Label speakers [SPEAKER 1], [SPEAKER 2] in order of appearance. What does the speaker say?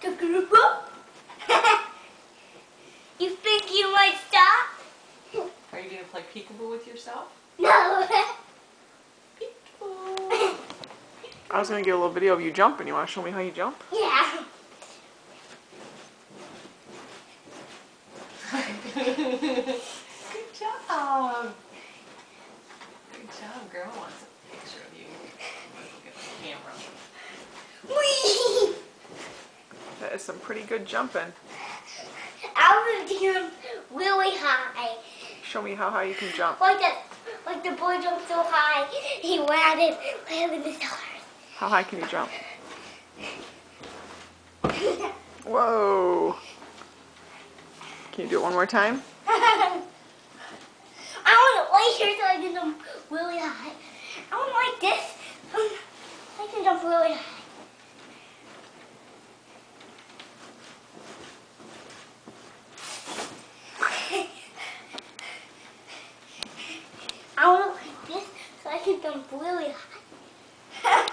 [SPEAKER 1] You think you might stop?
[SPEAKER 2] Are you going to play peekaboo with yourself?
[SPEAKER 1] No.
[SPEAKER 2] Peekaboo.
[SPEAKER 3] I was going to get a little video of you jumping. You want to show me how you jump?
[SPEAKER 1] Yeah.
[SPEAKER 2] Good job. Good job. Grandma wants a picture of you. Look at the camera.
[SPEAKER 1] Whee!
[SPEAKER 3] That is some pretty good jumping.
[SPEAKER 1] I was doing really high.
[SPEAKER 3] Show me how high you can jump.
[SPEAKER 1] Like the boy jumped so high, he landed in the stars.
[SPEAKER 3] How high can you jump? Whoa. Can you do it one more time?
[SPEAKER 1] I want to lay here so I can jump really high. I want like this. I can jump really high. I want to like this so I can jump really high.